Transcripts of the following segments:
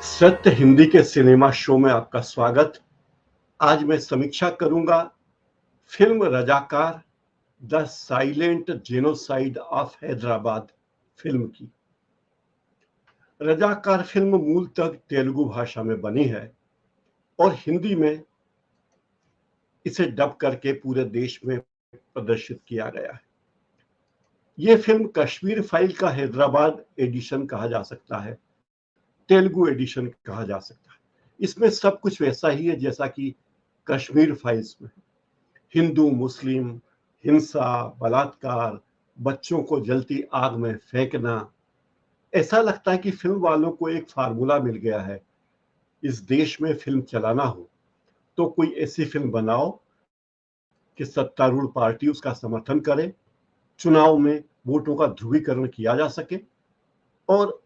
सत्य हिंदी के cinema show में आपका स्वागत। आज मैं समीक्षा करूंगा film Razakar the silent genocide of Hyderabad film की। रजाकार फिल्म मूलतः तेलुगु भाषा में बनी है और हिंदी में इसे डब करके पूरे देश में प्रदर्शित किया गया है। यह फिल्म कश्मीर फाइल का हैदराबाद एडिशन कहा जा सकता है, तेलुगु एडिशन कहा जा सकता है। इसमें सब कुछ वैसा ही है जैसा कि कश्मीर फाइल्स में। हिंदू मुस्लिम, हिंसा, बलात्कार, बच्चों को जलती आग में फेंकना। ऐसा लगता है कि फिल्म वालों को एक फार्मूला मिल गया है, इस देश में फिल्म चलाना हो तो कोई ऐसी फिल्म बनाओ कि सत्तारूढ़ पार्टी उसका समर्थन करे, चुनाव में वोटों का ध्रुवीकरण किया जा सके और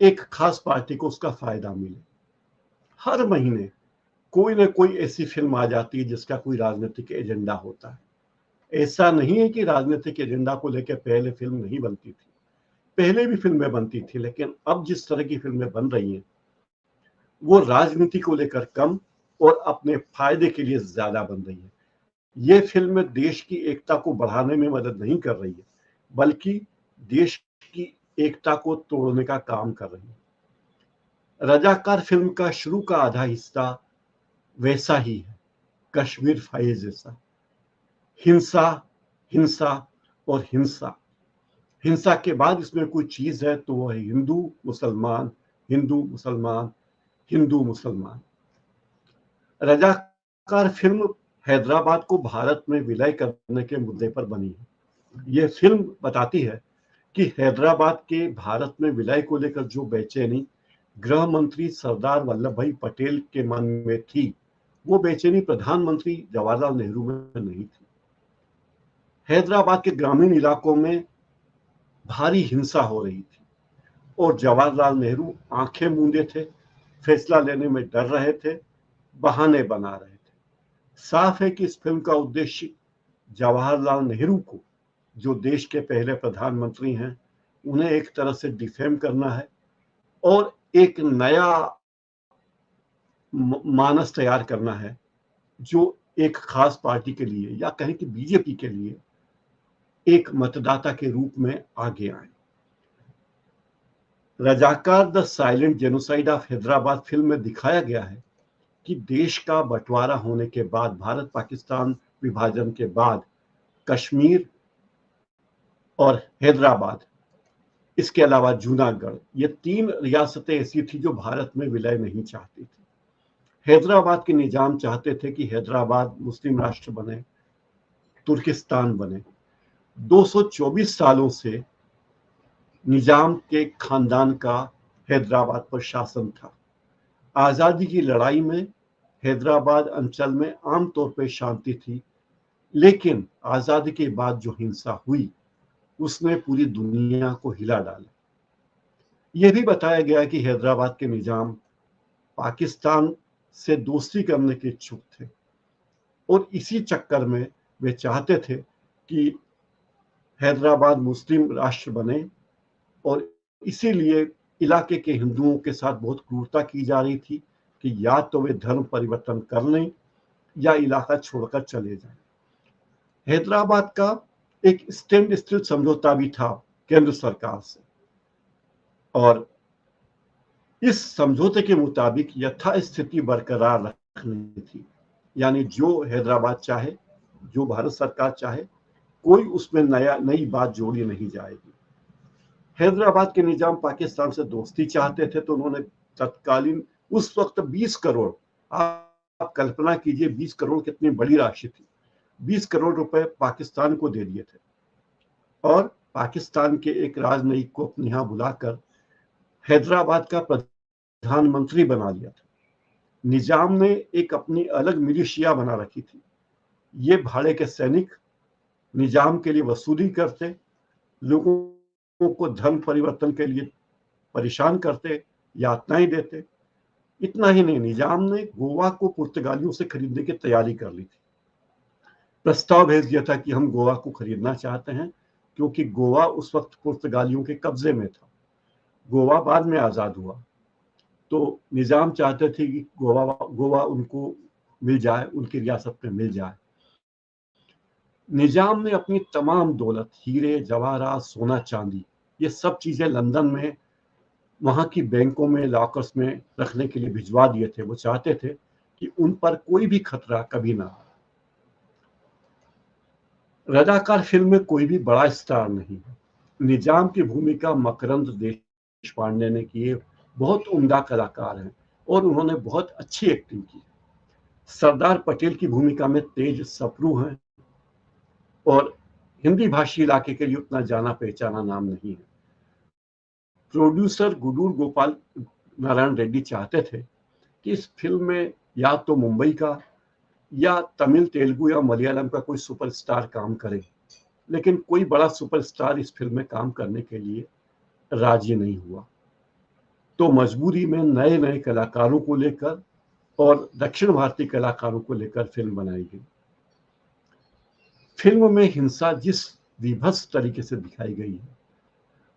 एक खास पार्टी को उसका फायदा मिले। हर महीने कोई ना कोई ऐसी फिल्म आ जाती है जिसका कोई राजनीतिक एजेंडा होता है। ऐसा नहीं है कि राजनीतिक एजेंडा को लेकर पहले फिल्म नहीं बनती थी, पहले भी फिल्में बनती थी, लेकिन अब जिस तरह की फिल्में बन रही हैं वो राजनीति को लेकर कम और अपने फायदे के लिए ज्यादा बन रही है। ये फिल्म देश की एकता को बढ़ाने में मदद नहीं कर रही है, बल्कि देश की एकता को तोड़ने का काम कर रही है। रजाकार फिल्म का शुरू का आधा हिस्सा वैसा ही है, कश्मीर फाइल जैसा। हिंसा, हिंसा और हिंसा। हिंसा के बाद इसमें कोई चीज है तो वो है हिंदू मुसलमान, हिंदू मुसलमान, हिंदू मुसलमान। रजाकार फिल्म हैदराबाद को भारत में विलय करने के मुद्दे पर बनी है। यह फिल्म बताती है कि हैदराबाद के भारत में विलय को लेकर जो बेचैनी गृह मंत्री सरदार वल्लभ भाई पटेल के मन में थी, वो बेचैनी प्रधानमंत्री जवाहरलाल नेहरू में नहीं थी। हैदराबाद के ग्रामीण इलाकों में भारी हिंसा हो रही थी और जवाहरलाल नेहरू आंखें मूंदे थे, फैसला लेने में डर रहे थे, बहाने बना रहे थे। साफ है कि इस फिल्म का उद्देश्य जवाहरलाल नेहरू को, जो देश के पहले प्रधानमंत्री हैं, उन्हें एक तरह से डिफेम करना है और एक नया मानस तैयार करना है जो एक खास पार्टी के लिए या कहें कि बीजेपी के लिए एक मतदाता के रूप में आगे आए। Razakar the silent genocide of Hyderabad film में दिखाया गया है कि देश का बंटवारा होने के बाद, भारत पाकिस्तान विभाजन के बाद, कश्मीर और हैदराबाद, इसके अलावा जूनागढ़, ये तीन रियासतें ऐसी थी जो भारत में विलय नहीं चाहती थी। हैदराबाद के निजाम चाहते थे कि हैदराबाद मुस्लिम राष्ट्र बने, तुर्किस्तान बने। 224 सालों से निजाम के खानदान का हैदराबाद पर शासन था। आजादी की लड़ाई में हैदराबाद अंचल में आमतौर पर शांति थी, लेकिन आजादी के बाद जो हिंसा हुई उसने पूरी दुनिया को हिला डाला। यह भी बताया गया कि हैदराबाद के निजाम पाकिस्तान से दोस्ती करने के इच्छुक थे और इसी चक्कर में वे चाहते थे कि हैदराबाद मुस्लिम राष्ट्र बने और इसीलिए इलाके के हिंदुओं के साथ बहुत क्रूरता की जा रही थी कि या तो वे धर्म परिवर्तन कर लें या इलाका छोड़कर चले जाएं। हैदराबाद का एक स्टैंड स्टिल समझौता भी था केंद्र सरकार से और इस समझौते के मुताबिक यथास्थिति बरकरार रखनी थी, यानी जो हैदराबाद चाहे, जो भारत सरकार चाहे, कोई उसमें नई बात जोड़ी नहीं जाएगी। हैदराबाद के निजाम पाकिस्तान से दोस्ती चाहते थे तो उन्होंने तत्कालीन उस वक्त 20 करोड़, आप कल्पना कीजिए 20 करोड़ कितनी बड़ी राशि थी, 20 करोड़ रुपए पाकिस्तान को दे दिए थे और पाकिस्तान के एक राजनयिक को अपने यहां बुलाकर हैदराबाद का प्रधानमंत्री बना लिया था। निजाम ने एक अपनी अलग मिलिशिया बना रखी थी। ये भाड़े के सैनिक निजाम के लिए वसूली करते, लोगों को धर्म परिवर्तन के लिए परेशान करते, यातनाएं देते। इतना ही नहीं, निजाम ने गोवा को पुर्तगालियों से खरीदने की तैयारी कर ली थी। प्रस्ताव भेज दिया था कि हम गोवा को खरीदना चाहते हैं क्योंकि गोवा उस वक्त पुर्तगालियों के कब्जे में था। गोवा बाद में आजाद हुआ। तो निजाम चाहते थे कि गोवा गोवा उनको मिल जाए, उनकी रियासत में मिल जाए। निजाम ने अपनी तमाम दौलत, हीरे जवाहरात, सोना चांदी, ये सब चीजें लंदन में वहां की बैंकों में, लॉकर्स में रखने के लिए भिजवा दिए थे। वो चाहते थे कि उन पर कोई भी खतरा कभी ना आए। रजाकार फिल्म में कोई भी बड़ा स्टार नहीं है। निजाम की भूमिका मकरंद देश पांडे ने की है, बहुत उम्दा कलाकार हैं और उन्होंने बहुत अच्छी एक्टिंग की। सरदार पटेल की भूमिका में तेज सप्रू हैं और हिंदी भाषी इलाके के लिए उतना जाना पहचाना नाम नहीं है। प्रोड्यूसर गुडूर गोपाल नारायण रेड्डी चाहते थे कि इस फिल्म में या तो मुंबई का या तमिल, तेलुगु या मलयालम का कोई सुपरस्टार काम करे, लेकिन कोई बड़ा सुपरस्टार इस फिल्म में काम करने के लिए राजी नहीं हुआ। तो मजबूरी में नए नए कलाकारों को लेकर और दक्षिण भारतीय कलाकारों को लेकर फिल्म बनाई गई। फिल्म में हिंसा जिस विभत्स तरीके से दिखाई गई है,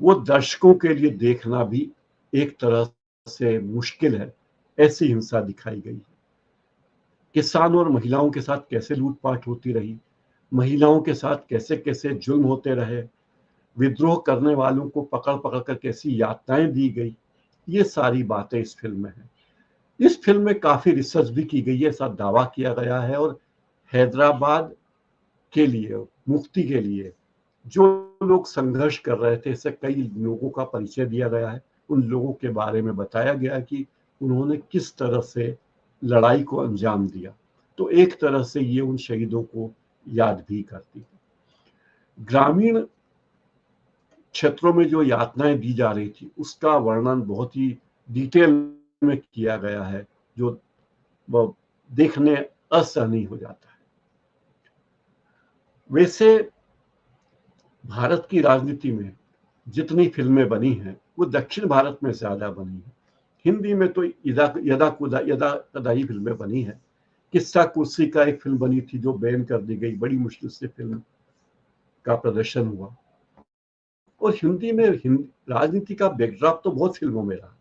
वो दर्शकों के लिए देखना भी एक तरह से मुश्किल है। ऐसी हिंसा दिखाई गई है। किसानों और महिलाओं के साथ कैसे लूटपाट होती रही, महिलाओं के साथ कैसे कैसे जुल्म होते रहे, विद्रोह करने वालों को पकड़ पकड़ कर कैसी यातनाएं दी गई, ये सारी बातें इस फिल्म में है। इस फिल्म में काफी रिसर्च भी की गई है, ऐसा दावा किया गया है। और हैदराबाद के लिए, मुक्ति के लिए जो लोग संघर्ष कर रहे थे, इससे कई लोगों का परिचय दिया गया है। उन लोगों के बारे में बताया गया कि उन्होंने किस तरह से लड़ाई को अंजाम दिया। तो एक तरह से ये उन शहीदों को याद भी करती है। ग्रामीण क्षेत्रों में जो यातनाएं दी जा रही थी, उसका वर्णन बहुत ही डिटेल में किया गया है, जो वो देखने असहनीय हो जाता है। वैसे भारत की राजनीति में जितनी फिल्में बनी हैं, वो दक्षिण भारत में ज्यादा बनी है। हिंदी में तो यदा कदा ही फिल्में बनी है। किस्सा कुर्सी का एक फिल्म बनी थी जो बैन कर दी गई, बड़ी मुश्किल से फिल्म का प्रदर्शन हुआ। और हिंदी में राजनीति का बैकड्रॉप तो बहुत फिल्मों में रहा।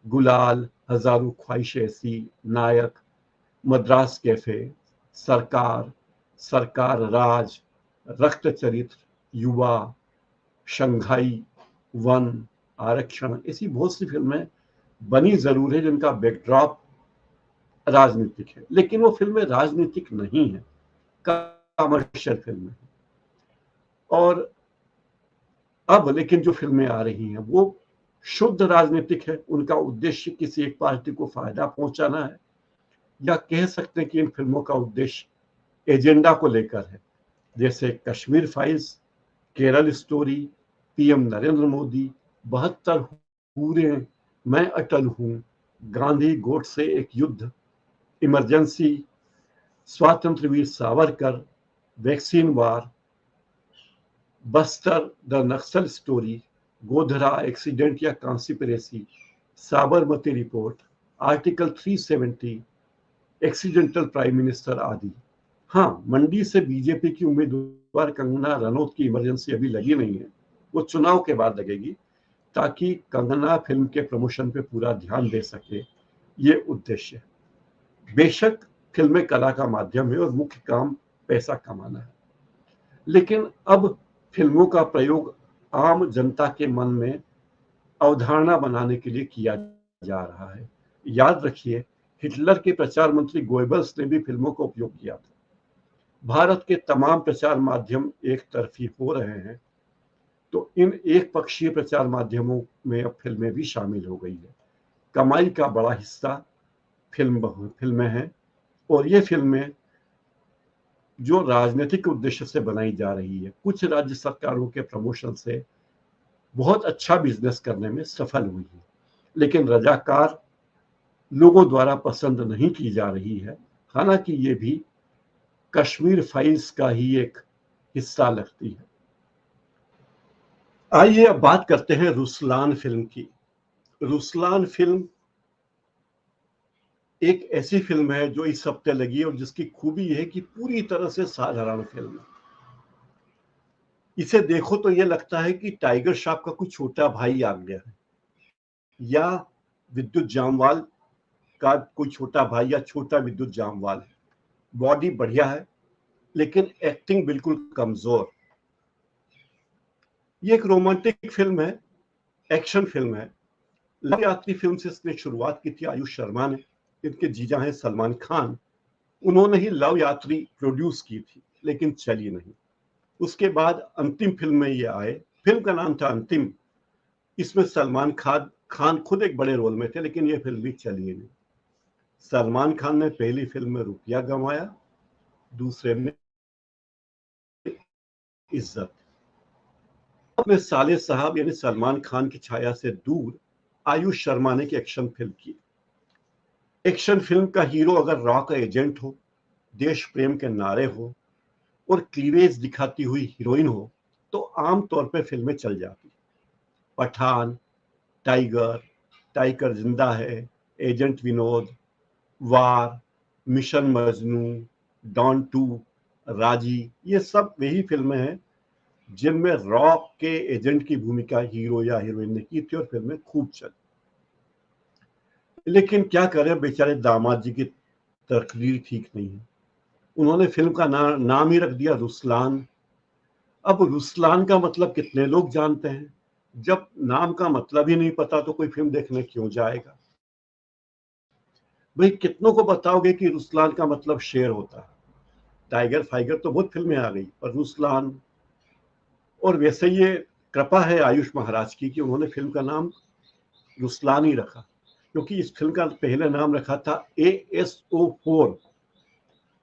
गुलाल, हजारों ख्वाहिश ऐसी, नायक, मद्रास कैफे, सरकार, सरकार राज, रक्त चरित्र, युवा, शंघाई, वन, आरक्षण, ऐसी बहुत सी फिल्में बनी जरूर है जिनका बैकड्रॉप राजनीतिक है, लेकिन वो फिल्में राजनीतिक नहीं है, कमर्शियल फिल्में हैं। और अब लेकिन जो फिल्में आ रही हैं वो शुद्ध राजनीतिक है। उनका उद्देश्य किसी एक पार्टी को फायदा पहुंचाना है, या कह सकते हैं कि इन फिल्मों का उद्देश्य एजेंडा को लेकर है। जैसे Kashmir files, Kerala story, PM Narendra Modi, 72 पूरे, मैं अटल हूं, गांधी गोडसे एक युद्ध, emergency, Swatantrya Veer Savarkar, vaccine war, Bastar the Naxal story, Godhra accident या conspiracy, Sabarmati report, article 370, accidental prime minister आदि। हाँ, मंडी से बीजेपी की उम्मीदवार कंगना रनौत की इमरजेंसी अभी लगी नहीं है, वो चुनाव के बाद लगेगी, ताकि कंगना फिल्म के प्रमोशन पे पूरा ध्यान दे सके, ये उद्देश्य है। बेशक फिल्में कला का माध्यम है और मुख्य काम पैसा कमाना है, लेकिन अब फिल्मों का प्रयोग आम जनता के मन में अवधारणा बनाने के लिए किया जा रहा है। याद रखिए, हिटलर के प्रचार मंत्री गोएबल्स ने भी फिल्मों का उपयोग किया था। भारत के तमाम प्रचार माध्यम एक तरफी हो रहे हैं, तो इन एक पक्षीय प्रचार माध्यमों में अब फिल्में भी शामिल हो गई है। कमाई का बड़ा हिस्सा फिल्में हैं, और ये फिल्में जो राजनीतिक उद्देश्य से बनाई जा रही है, कुछ राज्य सरकारों के प्रमोशन से बहुत अच्छा बिजनेस करने में सफल हुई है, लेकिन रजाकार लोगों द्वारा पसंद नहीं की जा रही है। हालांकि ये भी कश्मीर फाइल्स का ही एक हिस्सा लगती है। आइए अब बात करते हैं रुसलान फिल्म की। रुसलान फिल्म एक ऐसी फिल्म है जो इस हफ्ते लगी और जिसकी खूबी है कि पूरी तरह से साधारण फिल्म है। इसे देखो तो ये लगता है कि टाइगर श्रॉफ का कुछ छोटा भाई आ गया है, या विद्युत जामवाल का कोई छोटा भाई या छोटा विद्युत जामवाल है। बॉडी बढ़िया है लेकिन एक्टिंग बिल्कुल कमजोर। ये एक रोमांटिक फिल्म है, एक्शन फिल्म है। लव यात्री फिल्म से इसने शुरुआत की थी आयुष शर्मा ने, इनके जीजा हैं सलमान खान। उन्होंने ही लव यात्री प्रोड्यूस की थी लेकिन चली नहीं। उसके बाद अंतिम फिल्म में ये आए, फिल्म का नाम था अंतिम। इसमें सलमान खान खुद एक बड़े रोल में थे लेकिन ये फिल्म भी चली नहीं। सलमान खान ने पहली फिल्म में रुपया गंवाया, दूसरे में इज्जत। अपने साले साहब यानी सलमान खान की छाया से दूर आयुष शर्मा ने की एक्शन फिल्म की। एक्शन फिल्म का हीरो अगर रॉ का एजेंट हो, देश प्रेम के नारे हो और क्लीवेज दिखाती हुई हीरोइन हो तो आमतौर पर फिल्में चल जाती। पठान, टाइगर, टाइगर जिंदा है, एजेंट विनोद, वार, मिशन मजनू, डॉन 2, राजी, ये सब वही फिल्में हैं जिनमें रॉ के एजेंट की भूमिका हीरो या हीरोइन ने की थी और फिल्में खूब चली। लेकिन क्या करें, बेचारे दामाद जी की तकदीर ठीक नहीं है। उन्होंने फिल्म का नाम ही रख दिया रुस्लान। अब रुस्लान का मतलब कितने लोग जानते हैं? जब नाम का मतलब ही नहीं पता तो कोई फिल्म देखने क्यों जाएगा? भाई कितनों को बताओगे कि रुस्लान का मतलब शेर होता है? टाइगर फाइगर तो बहुत फिल्में आ गई, पर रुस्लान। और वैसे ये कृपा है आयुष महाराज की कि उन्होंने फिल्म का नाम रुस्लान ही रखा, क्योंकि इस फिल्म का पहले नाम रखा था ASO4।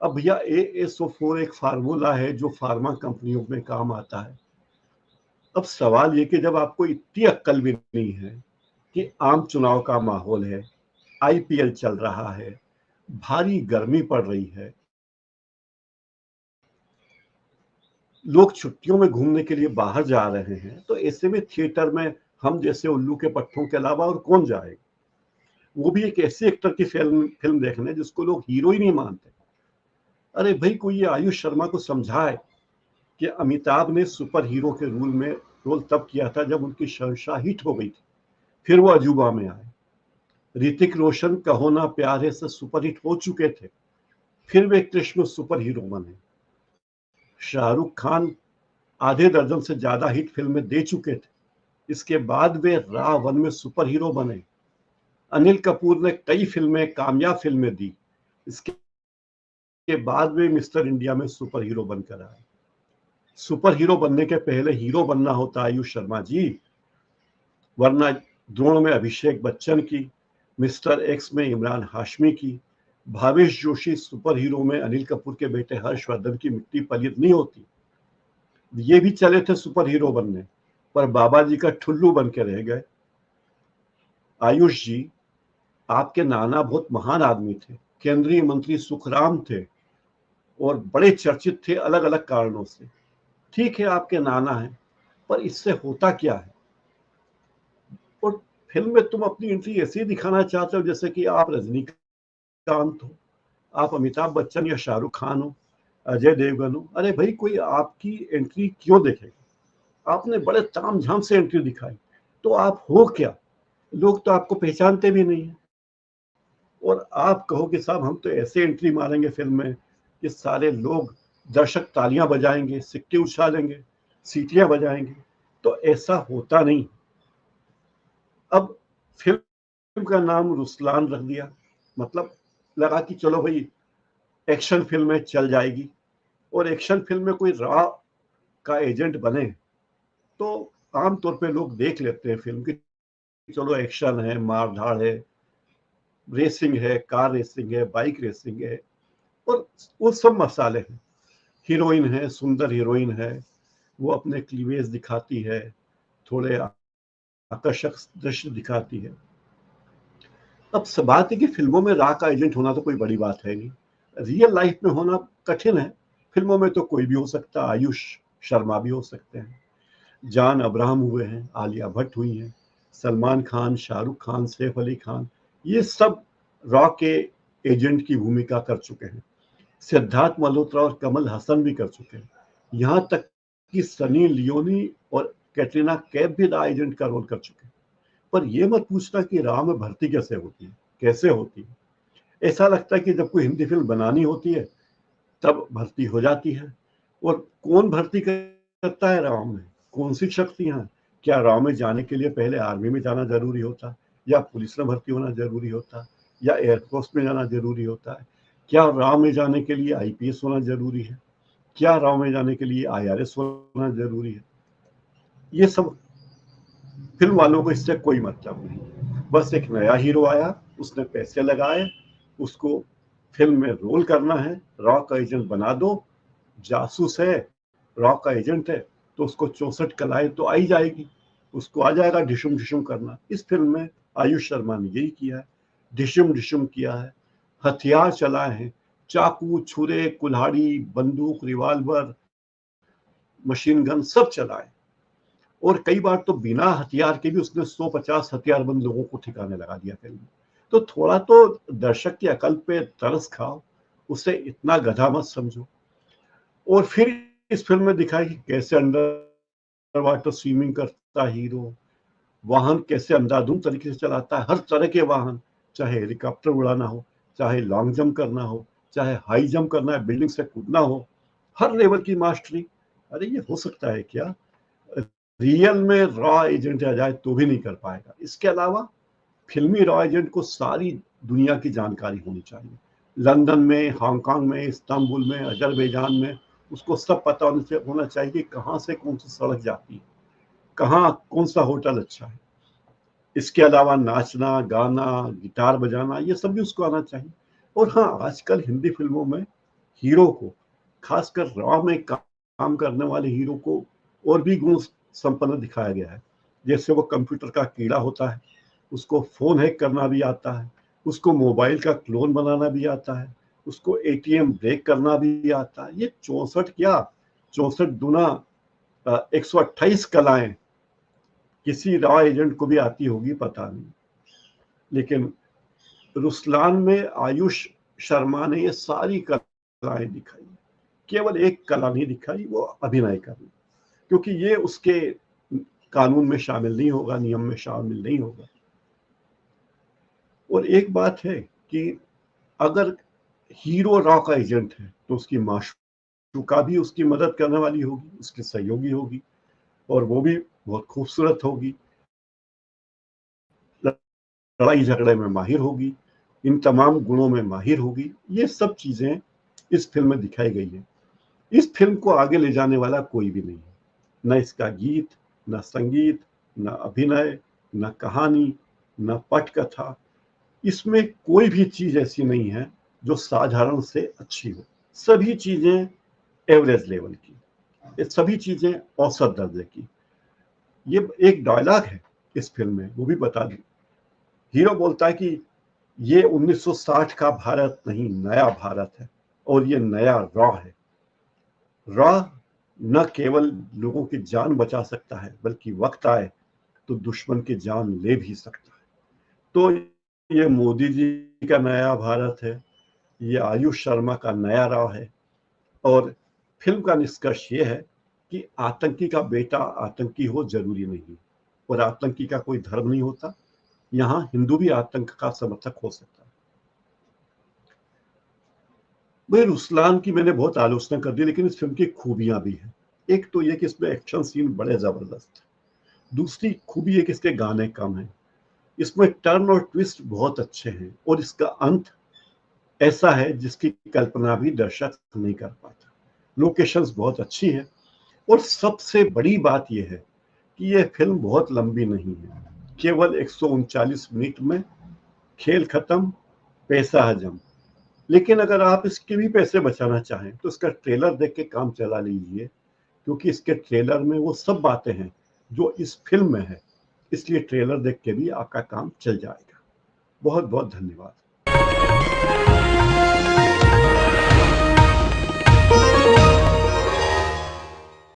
अब भैया ASO4 एक फार्मूला है जो फार्मा कंपनियों में काम आता है। अब सवाल ये कि जब आपको इतनी अक्ल भी नहीं है कि आम चुनाव का माहौल है, IPL चल रहा है, भारी गर्मी पड़ रही है, लोग छुट्टियों में घूमने के लिए बाहर जा रहे हैं, तो ऐसे में थिएटर में हम जैसे उल्लू के पट्टों के अलावा और कौन जाएगा? वो भी एक ऐसे एक्टर की फिल्म देखने जिसको लोग हीरो ही नहीं मानते। अरे भाई कोई ये आयुष शर्मा को समझाए कि अमिताभ ने सुपर हीरो के रोल तब किया था जब उनकी शहंशाह हिट हो गई थी, फिर वो अजूबा में आए। ऋतिक रोशन कहो ना प्यार है से सुपर हिट हो चुके थे, फिर वे कृष्ण सुपर हीरो बने। शाहरुख खान आधे दर्जन से ज्यादा हिट फिल्में दे चुके थे, इसके बाद वे रावण में सुपर हीरो बने। अनिल कपूर ने कई फिल्में, कामयाब फिल्में दी, इसके बाद वे मिस्टर इंडिया में सुपर हीरो बनकर आए। सुपर हीरो बनने के पहले हीरो बनना होता आयुष शर्मा जी, वरना द्रोण में अभिषेक बच्चन की, मिस्टर एक्स में इमरान हाशमी की, भावेश जोशी सुपर हीरो में अनिल कपूर के बेटे हर्षवर्धन की मिट्टी पलीत नहीं होती। ये भी चले थे सुपर हीरो बनने, पर बाबा जी का ठुल्लू बन के रह गए। आयुष जी, आपके नाना बहुत महान आदमी थे, केंद्रीय मंत्री सुखराम थे और बड़े चर्चित थे अलग अलग कारणों से। ठीक है आपके नाना हैं, पर इससे होता क्या है? और फिल्म में तुम अपनी एंट्री ऐसे दिखाना चाहते हो जैसे कि आप रजनीकांत हो, आप अमिताभ बच्चन या शाहरुख खान हो, अजय देवगन हो। अरे भाई कोई आपकी एंट्री क्यों देखेगा? आपने बड़े तामझाम से एंट्री दिखाई, तो आप हो क्या? लोग तो आपको पहचानते भी नहीं है। और आप कहो कि साहब हम तो ऐसे एंट्री मारेंगे फिल्म में कि सारे लोग, दर्शक तालियां बजाएंगे, सिक्के उछालेंगे, सीटियां बजाएंगे, तो ऐसा होता नहीं। अब फिल्म का नाम रुस्लान रख दिया, मतलब लगा कि चलो भाई एक्शन फिल्म में चल जाएगी, और एक्शन फिल्म में कोई रॉ का एजेंट बने तो आमतौर पे लोग देख लेते हैं फिल्म की, चलो एक्शन है, मारधाड़ है, रेसिंग है, कार रेसिंग है, बाइक रेसिंग है, और वो सब मसाले हैं। हीरोइन है, सुंदर हीरोइन है, वो अपने क्लीवेज दिखाती है, थोड़े आकर्षक दृश्य दिखाती है। अब बात है कि फिल्मों में रॉ का एजेंट होना तो कोई बड़ी बात है नहीं, रियल लाइफ में होना कठिन है। फिल्मों में तो कोई भी हो सकता है, आयुष शर्मा भी हो सकते हैं, जान अब्राहम हुए हैं, आलिया भट्ट हुई हैं, सलमान खान, शाहरुख खान, सैफ अली खान, ये सब रॉ के एजेंट की भूमिका कर चुके हैं। सिद्धार्थ मल्होत्रा और कमल हसन भी कर चुके हैं, यहाँ तक कि सनी लियोनी और कैटरीना कैफ भी रॉ एजेंट का रोल कर चुके हैं। पर ये मत पूछना कि राह में भर्ती कैसे होती है, कैसे होती है। ऐसा लगता है कि जब कोई हिंदी फिल्म बनानी होती है तब भर्ती हो जाती है। और कौन भर्ती करता है राव में, कौन सी शक्तियां? क्या राव में जाने के लिए पहले आर्मी में जाना जरूरी होता, या पुलिस में भर्ती होना जरूरी होता, या एयरफोर्स में जाना जरूरी होता है? क्या राव में जाने के लिए आईपीएस होना जरूरी है? क्या राव में जाने के लिए आईआरएस होना जरूरी है? ये सब फिल्म वालों को इससे कोई मतलब नहीं। बस एक नया हीरो आया, उसने पैसे लगाए, उसको फिल्म में रोल करना है, रॉ का एजेंट बना दो, जासूस है, रॉ का एजेंट है, तो उसको 64 कलाएं तो आई जाएगी, उसको आ जाएगा ढिशुम ढिशुम करना। इस फिल्म में आयुष शर्मा ने यही किया है, ढिशुम ढिशुम किया है, हथियार चलाए हैं, चाकू, छुरे, कुल्हाड़ी, बंदूक, रिवाल्वर, मशीन गन सब चलाए। और कई बार तो बिना हथियार के भी उसने 150 हथियारबंद लोगों को ठिकाने लगा दिया फिल्म में। तो थोड़ा तो दर्शक की अकल पे तरस खाओ, उसे इतना गधा मत समझो। और फिर इस फिल्म में दिखाया कि कैसे अंडर वाटर स्विमिंग करता हीरो, वाहन कैसे अंधाधुंध तरीके से चलाता है, हर तरह के वाहन, चाहे हेलीकॉप्टर उड़ाना हो, चाहे लॉन्ग जंप करना हो, चाहे हाई जंप करना है, बिल्डिंग से कूदना हो, हर लेवल की मास्टरी। अरे ये हो सकता है क्या? रियल में रॉ एजेंट आ जाए तो भी नहीं कर पाएगा। इसके अलावा फिल्मी रॉ एजेंट को सारी दुनिया की जानकारी होनी चाहिए, लंदन में, हांगकांग में, इस्तांबुल में, अजरबैजान में, उसको सब पता होना चाहिए कि कहाँ से कौन सी सड़क जाती है, कहाँ कौन सा होटल अच्छा है। इसके अलावा नाचना, गाना, गिटार बजाना, ये सब भी उसको आना चाहिए। और हाँ, आजकल हिंदी फिल्मों में हीरो को, खासकर रॉ में काम करने वाले हीरो को, और भी गुण संपन्न दिखाया गया है। जैसे वो कंप्यूटर का कीड़ा होता है, उसको फोन हैक करना भी आता है, उसको मोबाइल का क्लोन बनाना भी आता है, उसको एटीएम ब्रेक करना भी आता है। ये 64 क्या, 64 दुना 128 कलाएं किसी रॉ एजेंट को भी आती होगी पता नहीं। लेकिन रुस्लान में आयुष शर्मा ने ये सारी कलाएं दिखाई, केवल एक कला नहीं दिखाई, वो अभिनय करना, क्योंकि ये उसके कानून में शामिल नहीं होगा, नियम में शामिल नहीं होगा। और एक बात है कि अगर हीरो रॉ का एजेंट है तो उसकी माशूका भी उसकी मदद करने वाली होगी, उसकी सहयोगी होगी, और वो भी बहुत खूबसूरत होगी, लड़ाई झगड़े में माहिर होगी, इन तमाम गुणों में माहिर होगी। ये सब चीजें इस फिल्म में दिखाई गई है। इस फिल्म को आगे ले जाने वाला कोई भी नहीं है, न इसका गीत, न संगीत, न अभिनय, न कहानी, न पटकथा। इसमें कोई भी चीज ऐसी नहीं है जो साधारण से अच्छी हो। सभी चीजें एवरेज लेवल की, ये सभी चीजें औसत दर्जे की। ये एक डायलॉग है इस फिल्म में, वो भी बता दूं। हीरो बोलता है कि ये 1960 का भारत नहीं, नया भारत है, और ये नया रॉ है। रॉ न केवल लोगों की जान बचा सकता है, बल्कि वक्त आए तो दुश्मन की जान ले भी सकता है। तो ये मोदी जी का नया भारत है, ये आयुष शर्मा का नया रॉ है। और फिल्म का निष्कर्ष ये है कि आतंकी का बेटा आतंकी हो जरूरी नहीं, और आतंकी का कोई धर्म नहीं होता। यहाँ हिंदू भी आतंक का समर्थक हो सकता है। भाई, रुस्लान की मैंने बहुत आलोचना कर दी, लेकिन इस फिल्म की खूबियां भी हैं। एक तो ये कि इसमें एक्शन सीन बड़े जबरदस्त है। दूसरी खूबी है कि इसके गाने कम हैं। इसमें टर्न और ट्विस्ट बहुत अच्छे हैं, और इसका अंत ऐसा है जिसकी कल्पना भी दर्शक नहीं कर पाता। लोकेशंस बहुत अच्छी है, और सबसे बड़ी बात यह है कि यह फिल्म बहुत लंबी नहीं है। केवल 139 मिनट में खेल खत्म, पैसा हजम। लेकिन अगर आप इसके भी पैसे बचाना चाहें तो इसका ट्रेलर देख के काम चला लीजिए, क्योंकि इसके ट्रेलर में वो सब बातें हैं जो इस फिल्म में है। इसलिए ट्रेलर देख के भी आपका काम चल जाएगा। बहुत बहुत धन्यवाद।